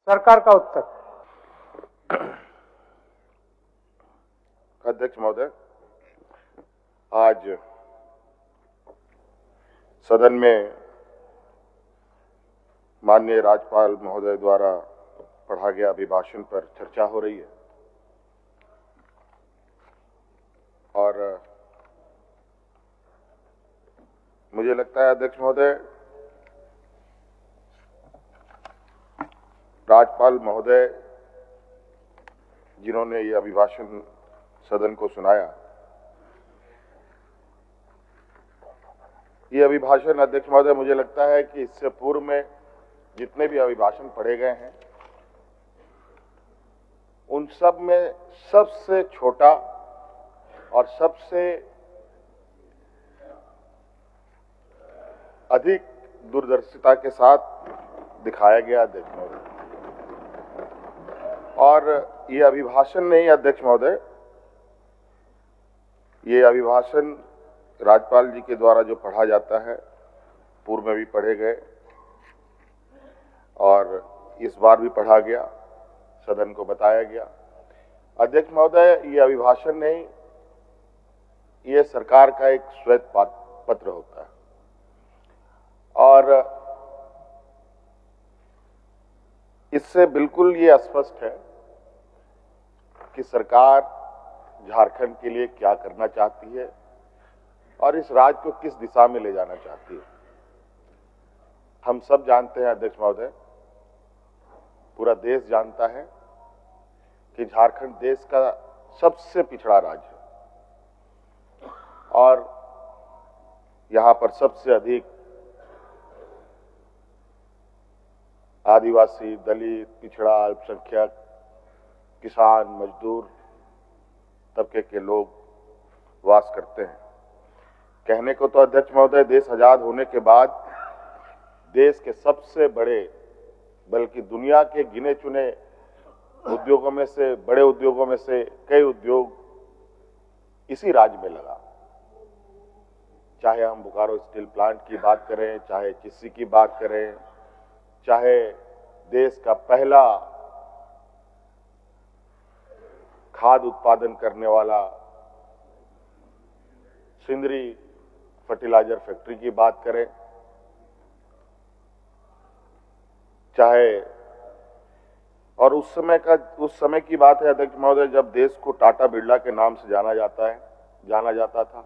सरकार का उत्तर। अध्यक्ष महोदय, आज सदन में माननीय राज्यपाल महोदय द्वारा पढ़ा गया अभिभाषण पर चर्चा हो रही है और मुझे लगता है अध्यक्ष महोदय, राज्यपाल महोदय जिन्होंने ये अभिभाषण सदन को सुनाया, ये अभिभाषण अध्यक्ष महोदय मुझे लगता है कि इससे पूर्व में जितने भी अभिभाषण पढ़े गए हैं उन सब में सबसे छोटा और सबसे अधिक दूरदर्शिता के साथ दिखाया गया अध्यक्ष महोदय। और ये अभिभाषण नहीं अध्यक्ष महोदय, ये अभिभाषण राज्यपाल जी के द्वारा जो पढ़ा जाता है पूर्व में भी पढ़े गए और इस बार भी पढ़ा गया, सदन को बताया गया। अध्यक्ष महोदय, ये अभिभाषण नहीं, ये सरकार का एक श्वेत पत्र होता है और इससे बिल्कुल ये स्पष्ट है कि सरकार झारखंड के लिए क्या करना चाहती है और इस राज्य को किस दिशा में ले जाना चाहती है। हम सब जानते हैं अध्यक्ष महोदय, पूरा देश जानता है कि झारखंड देश का सबसे पिछड़ा राज्य है और यहां पर सबसे अधिक आदिवासी, दलित, पिछड़ा, अल्पसंख्यक, किसान, मजदूर तबके के लोग वास करते हैं। कहने को तो अध्यक्ष महोदय, देश आजाद होने के बाद देश के सबसे बड़े, बल्कि दुनिया के गिने चुने उद्योगों में से, बड़े उद्योगों में से कई उद्योग इसी राज्य में लगा। चाहे हम बोकारो स्टील प्लांट की बात करें, चाहे चिस्सी की बात करें, चाहे देश का पहला खाद उत्पादन करने वाला सिंदरी फर्टिलाइजर फैक्ट्री की बात करें, चाहे और उस समय की बात है अध्यक्ष महोदय जब देश को टाटा बिरला के नाम से जाना जाता था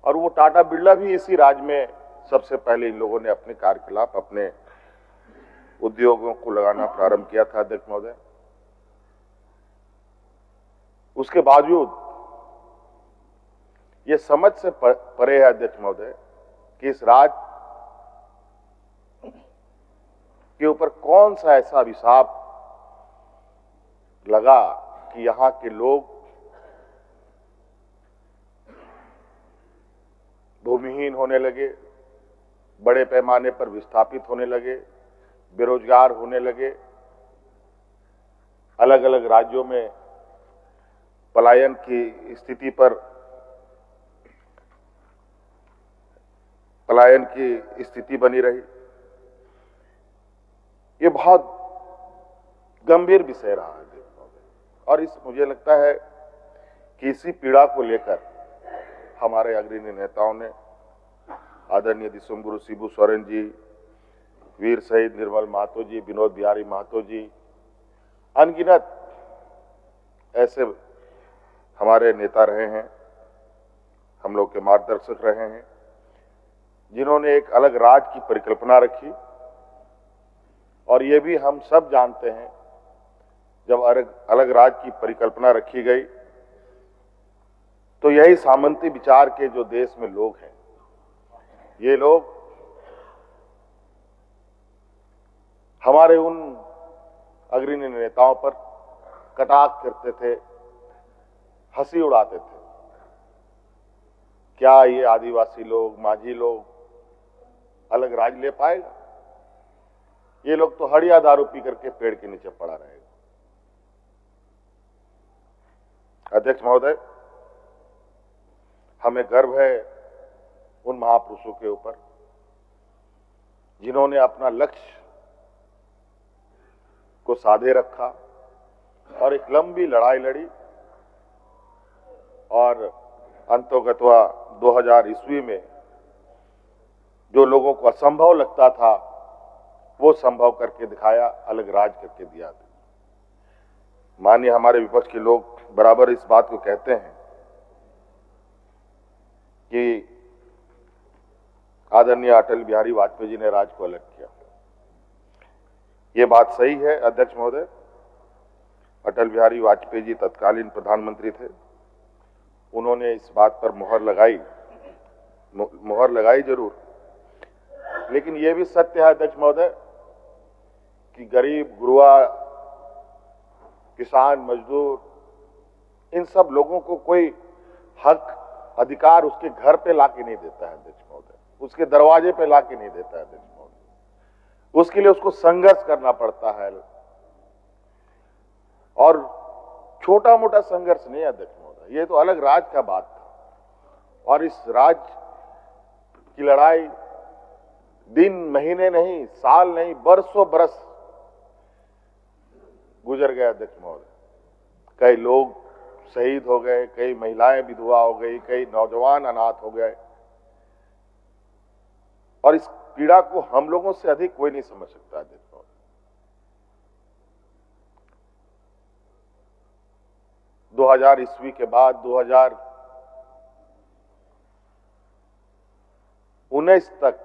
और वो टाटा बिरला भी इसी राज्य में सबसे पहले इन लोगों ने अपने कार्यकलाप, अपने उद्योगों को लगाना प्रारंभ किया था अध्यक्ष महोदय। उसके बावजूद ये समझ से परे है अध्यक्ष महोदय कि इस राज्य के ऊपर कौन सा ऐसा अभिशाप लगा कि यहां के लोग भूमिहीन होने लगे, बड़े पैमाने पर विस्थापित होने लगे, बेरोजगार होने लगे, अलग अलग राज्यों में पलायन की स्थिति बनी रही। ये बहुत गंभीर विषय रहा है और मुझे लगता है कि इसी पीड़ा को लेकर हमारे अग्रणी नेताओं ने, आदरणीय दिसुम गुरु शिबू सोरेन जी, वीर शहीद निर्मल महतो जी, विनोद बिहारी महतो जी, अनगिनत ऐसे हमारे नेता रहे हैं, हम लोग के मार्गदर्शक रहे हैं, जिन्होंने एक अलग राज्य की परिकल्पना रखी। और ये भी हम सब जानते हैं, जब अलग राज्य की परिकल्पना रखी गई तो यही सामंती विचार के जो देश में लोग हैं, ये लोग हमारे उन अग्रणी नेताओं पर कटाक्ष करते थे, हंसी उड़ाते थे। क्या ये आदिवासी लोग, माझी लोग अलग राज्य ले पाएगा? ये लोग तो हड़िया दारू पी करके पेड़ के नीचे पड़ा रहेगा। अध्यक्ष महोदय, हमें गर्व है उन महापुरुषों के ऊपर जिन्होंने अपना लक्ष्य को साधे रखा और एक लंबी लड़ाई लड़ी और अंतोगत्वा 2000 ईस्वी में जो लोगों को असंभव लगता था वो संभव करके दिखाया, अलग राज करके दिया। माननीय हमारे विपक्ष के लोग बराबर इस बात को कहते हैं कि आदरणीय अटल बिहारी वाजपेयी जी ने राज को अलग किया। ये बात सही है अध्यक्ष महोदय। अटल बिहारी वाजपेयी जी तत्कालीन प्रधानमंत्री थे, उन्होंने इस बात पर मुहर लगाई जरूर, लेकिन यह भी सत्य है अध्यक्ष महोदय कि गरीब, गुरुआ, किसान, मजदूर, इन सब लोगों को कोई हक, अधिकार उसके घर पे लाके नहीं देता है अध्यक्ष महोदय, उसके दरवाजे पे लाके नहीं देता है अध्यक्ष महोदय। उसके लिए उसको संघर्ष करना पड़ता है, और छोटा मोटा संघर्ष नहीं अध्यक्ष महोदय, ये तो अलग राज का बात था। और इस राज की लड़ाई दिन, महीने नहीं, साल नहीं, बरसों बरस गुजर गए अध्यक्ष महोदय। कई लोग शहीद हो गए, कई महिलाएं विधवा हो गई, कई नौजवान अनाथ हो गए, और इस पीड़ा को हम लोगों से अधिक कोई नहीं समझ सकता अध्यक्ष महोदय। 2000 ईस्वी के बाद 2019 तक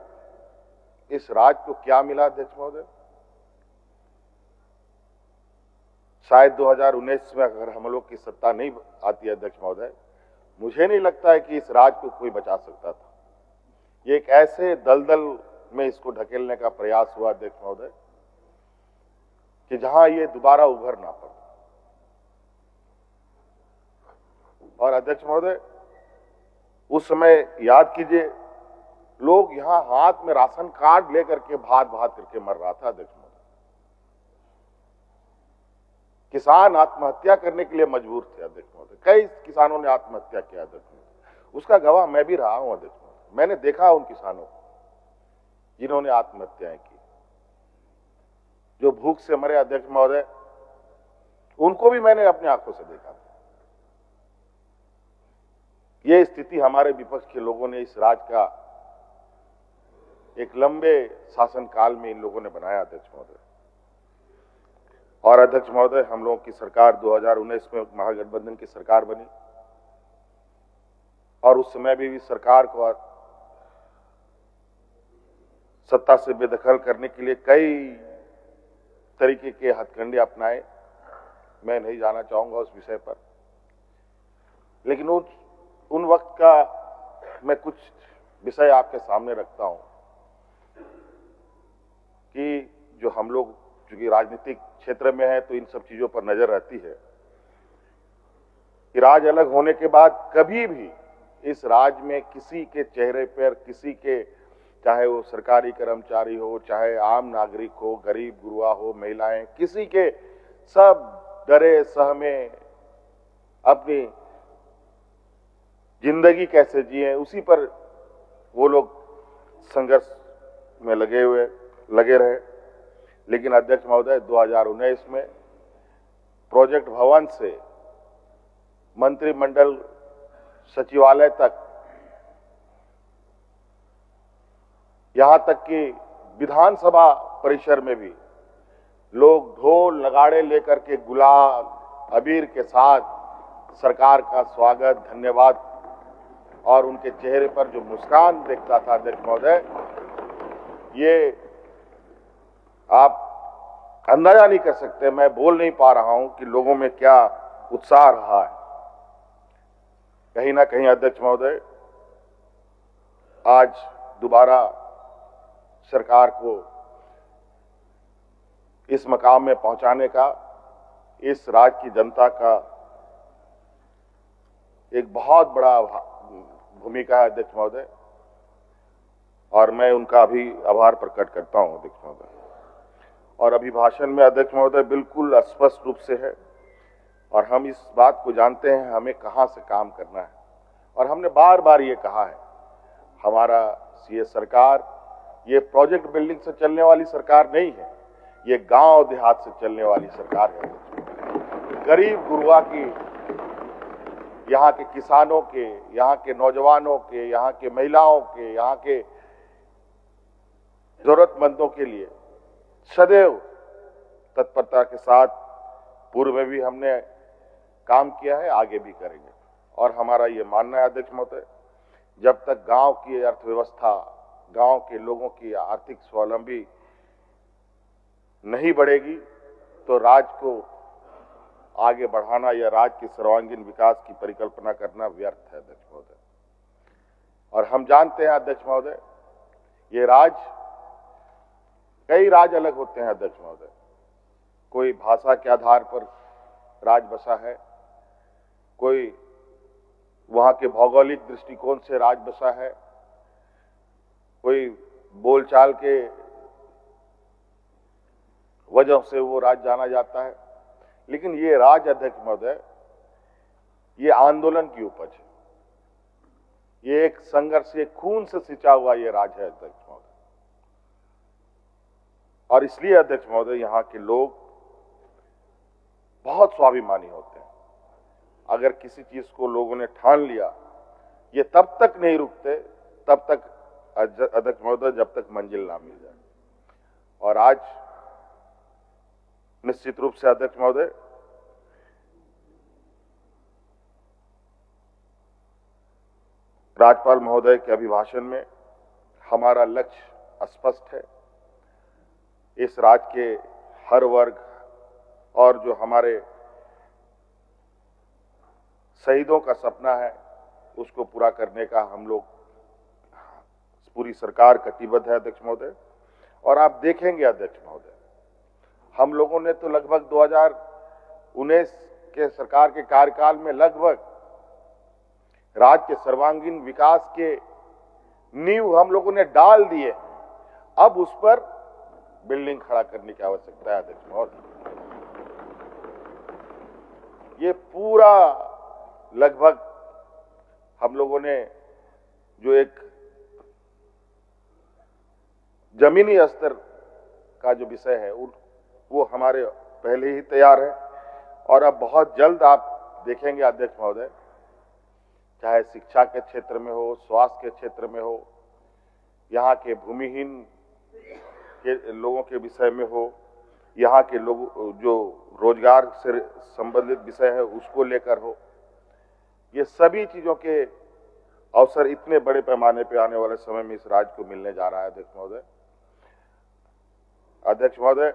इस राज को क्या मिला अध्यक्ष महोदय? शायद 2019 में अगर हम लोग की सत्ता नहीं आती अध्यक्ष महोदय, मुझे नहीं लगता है कि इस राज को कोई बचा सकता था। ये एक ऐसे दलदल में इसको ढकेलने का प्रयास हुआ अध्यक्ष महोदय कि जहां ये दोबारा उभर ना पाए। और अध्यक्ष महोदय, उस समय याद कीजिए, लोग यहां हाथ में राशन कार्ड लेकर के भात करके मर रहा था अध्यक्ष महोदय। किसान आत्महत्या करने के लिए मजबूर थे अध्यक्ष महोदय, कई किसानों ने आत्महत्या किया अध्यक्ष महोदय। उसका गवाह मैं भी रहा हूं अध्यक्ष महोदय, मैंने देखा उन किसानों को जिन्होंने आत्महत्याएं की, जो भूख से मरे अध्यक्ष महोदय, उनको भी मैंने अपनी आंखों से देखा था। ये स्थिति हमारे विपक्ष के लोगों ने इस राज का एक लंबे शासनकाल में इन लोगों ने बनाया अध्यक्ष महोदय। और अध्यक्ष महोदय, हम लोगों की सरकार 2019 में महागठबंधन की सरकार बनी, और उस समय भी सरकार को सत्ता से बेदखल करने के लिए कई तरीके के हथकंडे अपनाए। मैं नहीं जाना चाहूंगा उस विषय पर, लेकिन उन वक्त का मैं कुछ विषय आपके सामने रखता हूं कि जो हम लोग चूंकि राजनीतिक क्षेत्र में है तो इन सब चीजों पर नजर रहती है कि राज अलग होने के बाद कभी भी इस राज में किसी के चेहरे पर, किसी के, चाहे वो सरकारी कर्मचारी हो, चाहे आम नागरिक हो, गरीब गुरुआ हो, महिलाएं, किसी के, सब डरे सहमे अपनी जिंदगी कैसे जिए उसी पर वो लोग संघर्ष में लगे रहे। लेकिन अध्यक्ष महोदय, 2019 में प्रोजेक्ट भवन से मंत्रिमंडल सचिवालय तक, यहां तक कि विधानसभा परिसर में भी लोग ढोल नगाड़े लेकर के गुलाल अबीर के साथ सरकार का स्वागत, धन्यवाद, और उनके चेहरे पर जो मुस्कान देखता था अध्यक्ष महोदय, ये आप अंदाजा नहीं कर सकते। मैं बोल नहीं पा रहा हूं कि लोगों में क्या उत्साह रहा है। कहीं ना कहीं अध्यक्ष महोदय, आज दोबारा सरकार को इस मकाम में पहुंचाने का इस राज्य की जनता का एक बहुत बड़ा भूमिका है अध्यक्ष महोदय, और मैं उनका भी आभार प्रकट करता हूं अध्यक्ष महोदय। और अभिभाषण में अध्यक्ष महोदय बिल्कुल स्पष्ट रूप से है, और हम इस बात को जानते हैं हमें कहां से काम करना है, और हमने बार बार ये कहा है, हमारा ये सरकार ये प्रोजेक्ट बिल्डिंग से चलने वाली सरकार नहीं है। ये गांव देहात से चलने वाली सरकार है। गरीब गुरुआ की, यहाँ के किसानों के, यहाँ के नौजवानों के, यहाँ के महिलाओं के, यहाँ के जरूरतमंदों के लिए सदैव तत्परता के साथ पूर्व में भी हमने काम किया है, आगे भी करेंगे। और हमारा ये मानना है अध्यक्ष महोदय, जब तक गांव की अर्थव्यवस्था, गांव के लोगों की आर्थिक स्वावलंबी नहीं बढ़ेगी तो राज्य को आगे बढ़ाना या राज्य के सर्वांगीण विकास की परिकल्पना करना व्यर्थ है अध्यक्ष महोदय। और हम जानते हैं अध्यक्ष महोदय, ये राज्य, कई राज्य अलग होते हैं अध्यक्ष महोदय। कोई भाषा के आधार पर राज्य बसा है, कोई वहां के भौगोलिक दृष्टिकोण से राज्य बसा है, कोई बोलचाल के वजह से वो राज्य जाना जाता है। लेकिन ये राज्य अध्यक्ष महोदय, ये आंदोलन की उपज है, ये एक संघर्ष, एक खून से सिंचा हुआ ये राज्य है अध्यक्ष महोदय। और इसलिए अध्यक्ष महोदय, यहाँ के लोग बहुत स्वाभिमानी होते हैं। अगर किसी चीज को लोगों ने ठान लिया, ये तब तक नहीं रुकते, तब तक अध्यक्ष महोदय, जब तक मंजिल ना मिल जाए। और आज निश्चित रूप से अध्यक्ष महोदय, राज्यपाल महोदय के अभिभाषण में हमारा लक्ष्य स्पष्ट है। इस राज्य के हर वर्ग और जो हमारे शहीदों का सपना है, उसको पूरा करने का हम लोग, पूरी सरकार कटिबद्ध है अध्यक्ष महोदय। और आप देखेंगे अध्यक्ष महोदय, हम लोगों ने तो लगभग 2019 के सरकार के कार्यकाल में लगभग राज्य के सर्वांगीण विकास के नींव हम लोगों ने डाल दिए। अब उस पर बिल्डिंग खड़ा करने की आवश्यकता है अध्यक्ष महोदय। ये पूरा लगभग हम लोगों ने जो एक जमीनी स्तर का जो विषय है वो हमारे पहले ही तैयार है। और अब बहुत जल्द आप देखेंगे अध्यक्ष महोदय, चाहे शिक्षा के क्षेत्र में हो, स्वास्थ्य के क्षेत्र में हो, यहाँ के भूमिहीन के लोगों के विषय में हो, यहाँ के लोग जो रोजगार से संबंधित विषय है उसको लेकर हो, ये सभी चीजों के अवसर इतने बड़े पैमाने पे आने वाले समय में इस राज्य को मिलने जा रहा है अध्यक्ष महोदय। अध्यक्ष महोदय,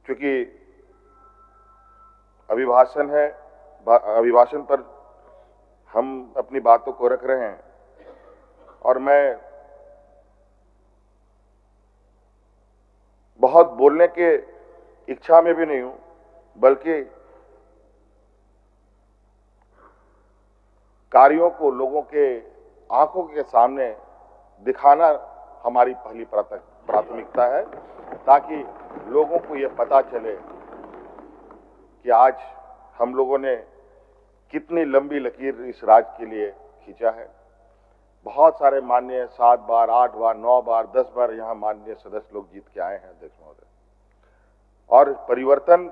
क्योंकि अभिभाषण है, अभिभाषण पर हम अपनी बातों को रख रहे हैं, और मैं बहुत बोलने के इच्छा में भी नहीं हूं, बल्कि कार्यों को लोगों के आंखों के सामने दिखाना हमारी पहली प्राथमिकता है, ताकि लोगों को यह पता चले कि आज हम लोगों ने कितनी लंबी लकीर इस राज्य के लिए खींचा है। बहुत सारे माननीय 7 बार, 8 बार, 9 बार, 10 बार यहाँ माननीय सदस्य लोग जीत के आए हैं अध्यक्ष महोदय। और परिवर्तन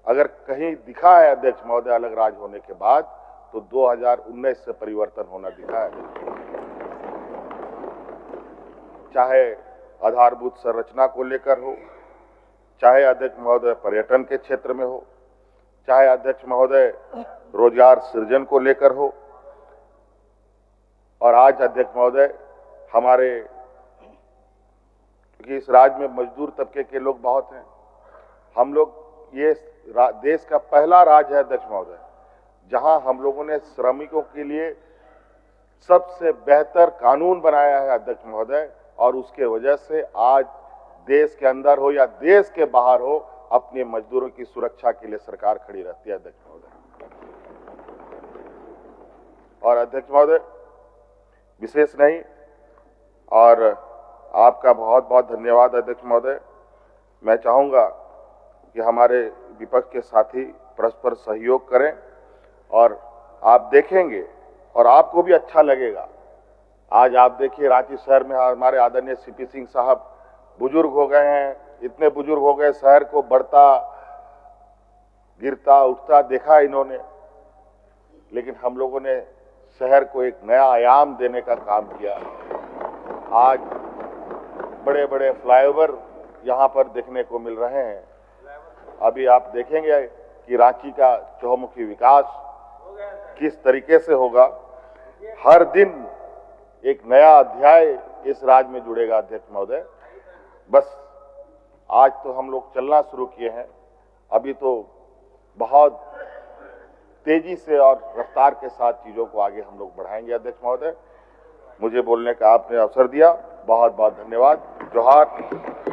अगर कहीं दिखा है अध्यक्ष महोदय अलग राज्य होने के बाद, तो 2019 से परिवर्तन होना दिखा है। चाहे आधारभूत संरचना को लेकर हो, चाहे अध्यक्ष महोदय पर्यटन के क्षेत्र में हो, चाहे अध्यक्ष महोदय रोजगार सृजन को लेकर हो, और आज अध्यक्ष महोदय हमारे, क्योंकि इस राज्य में मजदूर तबके के लोग बहुत हैं, हम लोग ये देश का पहला राज्य है अध्यक्ष महोदय जहां हम लोगों ने श्रमिकों के लिए सबसे बेहतर कानून बनाया है अध्यक्ष महोदय। और उसके वजह से आज देश के अंदर हो या देश के बाहर हो, अपने मजदूरों की सुरक्षा के लिए सरकार खड़ी रहती है अध्यक्ष महोदय। और अध्यक्ष महोदय विशेष नहीं, और आपका बहुत बहुत धन्यवाद अध्यक्ष महोदय। मैं चाहूंगा कि हमारे विपक्ष के साथी परस्पर सहयोग करें, और आप देखेंगे और आपको भी अच्छा लगेगा आज आप देखिए रांची शहर में हमारे आदरणीय सीपी सिंह साहब बुजुर्ग हो गए हैं, इतने बुजुर्ग हो गए, शहर को बढ़ता गिरता उठता देखा इन्होंने, लेकिन हम लोगों ने शहर को एक नया आयाम देने का काम किया। आज बड़े बड़े फ्लाईओवर यहाँ पर देखने को मिल रहे हैं। अभी आप देखेंगे कि रांची का चहुमुखी विकास किस तरीके से होगा। हर दिन एक नया अध्याय इस राज्य में जुड़ेगा। अध्यक्ष महोदय, बस आज तो हम लोग चलना शुरू किए हैं, अभी तो बहुत तेजी से और रफ्तार के साथ चीजों को आगे हम लोग बढ़ाएंगे। अध्यक्ष महोदय, मुझे बोलने का आपने अवसर दिया, बहुत बहुत धन्यवाद। जोहार।